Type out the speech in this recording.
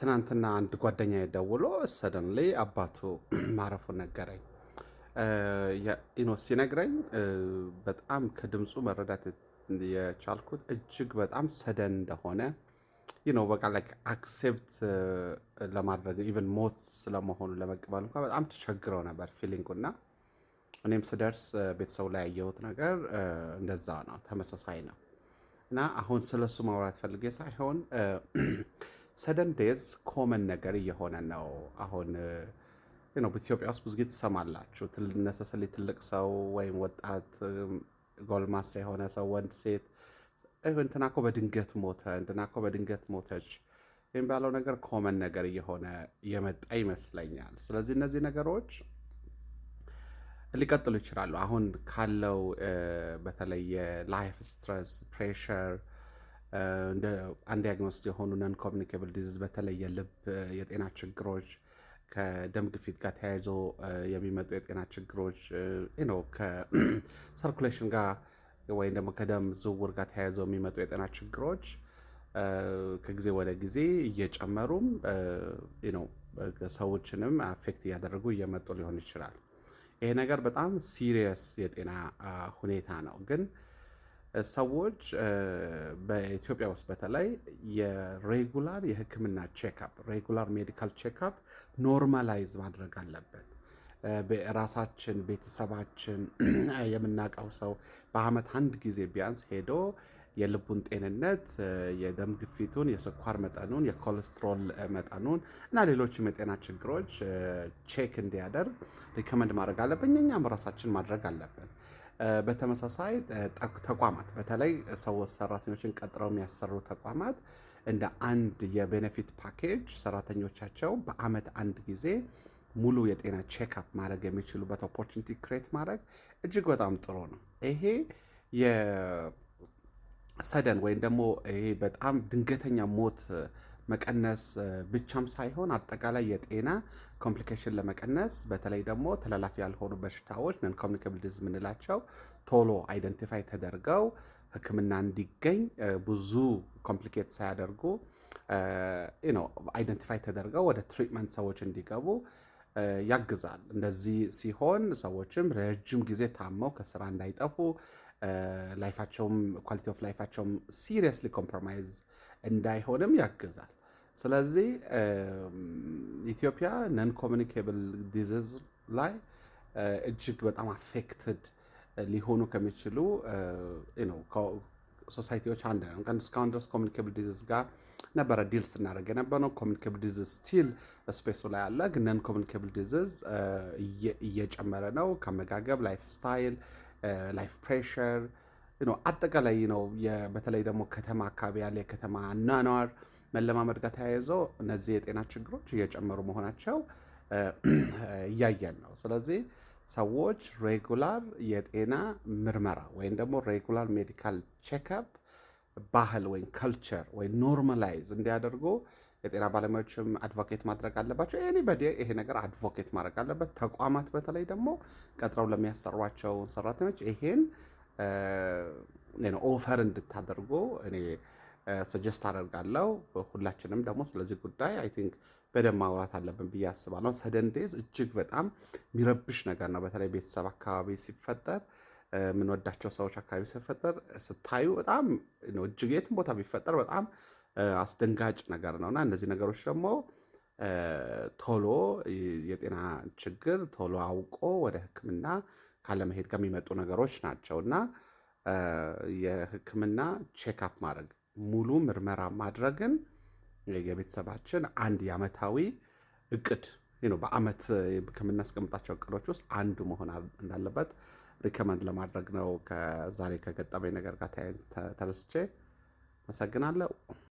ትናንትና አንድ ጓደኛዬ ደውሎ ሰደንሊ አባቱ ማረፉን ነገረኝ። ሲነግረኝ በጣም ከድምፁ መረዳት የቻልኩት እጅግ በጣም ሰደን እንደሆነ በቃ ላይክ አክሴፕት ለማድረግ ኢቨን ሞት ስለመሆኑ ለመቀበል እንኳን በጣም ተቸግረው ነበር ፊሊንጉ እና እኔም ስደርስ ቤተሰቡ ላይ ያየሁት ነገር እንደዛ ነው፣ ተመሳሳይ ነው። እና አሁን ስለሱ ማውራት ፈልጌ ሳይሆን ሰደን ዴዝ ኮመን ነገር እየሆነ ነው። አሁን በኢትዮጵያ ውስጥ ብዙ ጊዜ ትሰማላችሁ ነሰሰሊ ትልቅ ሰው ወይም ወጣት ጎልማሳ የሆነ ሰው ወንድ ሴት እንትና እኮ በድንገት ሞተ፣ እንትና እኮ በድንገት ሞተች የሚባለው ነገር ኮመን ነገር እየሆነ የመጣ ይመስለኛል። ስለዚህ እነዚህ ነገሮች ሊቀጥሉ ይችላሉ። አሁን ካለው በተለይ የላይፍ ስትረስ ፕሬሸር እንደ አንዲያግኖስድ የሆኑ ነን ኮሚኒኬብል ዲዚዝ በተለይ የልብ የጤና ችግሮች ከደም ግፊት ጋር ተያይዞ የሚመጡ የጤና ችግሮች ከሰርኩሌሽን ጋር ወይም ደግሞ ከደም ዝውውር ጋር ተያይዞ የሚመጡ የጤና ችግሮች ከጊዜ ወደ ጊዜ እየጨመሩም ሰዎችንም አፌክት እያደረጉ እየመጡ ሊሆን ይችላል። ይሄ ነገር በጣም ሲሪየስ የጤና ሁኔታ ነው። ግን ሰዎች በኢትዮጵያ ውስጥ በተለይ የሬጉላር የሕክምና ቼክአፕ ሬጉላር ሜዲካል ቼክአፕ ኖርማላይዝ ማድረግ አለብን። ራሳችን ቤተሰባችን የምናውቀው ሰው በአመት አንድ ጊዜ ቢያንስ ሄዶ የልቡን ጤንነት፣ የደም ግፊቱን፣ የስኳር መጠኑን፣ የኮሌስትሮል መጠኑን እና ሌሎችም የጤና ችግሮች ቼክ እንዲያደርግ ሪከመንድ ማድረግ አለብን። እኛም ራሳችን ማድረግ አለብን። በተመሳሳይ ተቋማት በተለይ ሰዎች ሰራተኞችን ቀጥረው የሚያሰሩ ተቋማት እንደ አንድ የቤኔፊት ፓኬጅ ሰራተኞቻቸው በአመት አንድ ጊዜ ሙሉ የጤና ቼክአፕ ማድረግ የሚችሉበት ኦፖርቹኒቲ ክሬት ማድረግ እጅግ በጣም ጥሩ ነው። ይሄ ሰደን ወይም ደግሞ ይሄ በጣም ድንገተኛ ሞት መቀነስ ብቻም ሳይሆን አጠቃላይ የጤና ኮምፕሊኬሽን ለመቀነስ በተለይ ደግሞ ተላላፊ ያልሆኑ በሽታዎች ነን ኮሚኒኬብል ዲዚዝ የምንላቸው ቶሎ አይደንቲፋይ ተደርገው ሕክምና እንዲገኝ ብዙ ኮምፕሊኬት ሳያደርጉ አይደንቲፋይ ተደርገው ወደ ትሪትመንት ሰዎች እንዲገቡ ያግዛል። እንደዚህ ሲሆን ሰዎችም ረጅም ጊዜ ታመው ከስራ እንዳይጠፉ ላይፋቸውም ኳሊቲ ኦፍ ላይፋቸውም ሲሪየስሊ ኮምፕሮማይዝ እንዳይሆንም ያግዛል። ስለዚህ ኢትዮጵያ ነን ኮሚኒኬብል ዲዚዝ ላይ እጅግ በጣም አፌክትድ ሊሆኑ ከሚችሉ ሶሳይቲዎች አንድ ነው። እስካሁን ድረስ ኮሚኒኬብል ዲዚዝ ጋር ነበረ ዲል ስናደርግ የነበረው። ኮሚኒኬብል ዲዚዝ ስቲል ስፔሱ ላይ አለ፣ ግን ነን ኮሚኒኬብል ዲዚዝ እየጨመረ ነው። ከአመጋገብ፣ ላይፍ ስታይል፣ ላይፍ ፕሬሸር አጠቃላይ በተለይ ደግሞ ከተማ አካባቢ ያለ የከተማ አኗኗር መለማመድ ጋር ተያይዞ እነዚህ የጤና ችግሮች እየጨመሩ መሆናቸው እያየን ነው። ስለዚህ ሰዎች ሬጉላር የጤና ምርመራ ወይም ደግሞ ሬጉላር ሜዲካል ቼክአፕ ባህል ወይም ከልቸር ወይም ኖርማላይዝ እንዲያደርጉ የጤና ባለሙያዎችም አድቮኬት ማድረግ አለባቸው። ኤኒባዲ ይሄ ነገር አድቮኬት ማድረግ አለበት። ተቋማት በተለይ ደግሞ ቀጥረው ለሚያሰሯቸው ሰራተኞች ይሄን ኦፈር እንድታደርጉ እኔ ሰጀስት አደርጋለሁ። ሁላችንም ደግሞ ስለዚህ ጉዳይ አይ ቲንክ በደንብ ማውራት አለብን ብዬ አስባለሁ። ሰደን ዴዝ እጅግ በጣም የሚረብሽ ነገር ነው። በተለይ ቤተሰብ አካባቢ ሲፈጠር፣ የምንወዳቸው ሰዎች አካባቢ ሲፈጠር ስታዩ በጣም እጅግ የትም ቦታ ቢፈጠር በጣም አስደንጋጭ ነገር ነውና እነዚህ ነገሮች ደግሞ ቶሎ የጤና ችግር ቶሎ አውቆ ወደ ሕክምና ካለመሄድ ጋር የሚመጡ ነገሮች ናቸው እና የሕክምና ቼክአፕ ማድረግ ሙሉ ምርመራ ማድረግን የቤተሰባችን አንድ የዓመታዊ እቅድ በአመት ከምናስቀምጣቸው እቅዶች ውስጥ አንዱ መሆን እንዳለበት ሪከመንድ ለማድረግ ነው። ከዛሬ ከገጠመኝ ነገር ጋር ተነስቼ አመሰግናለሁ።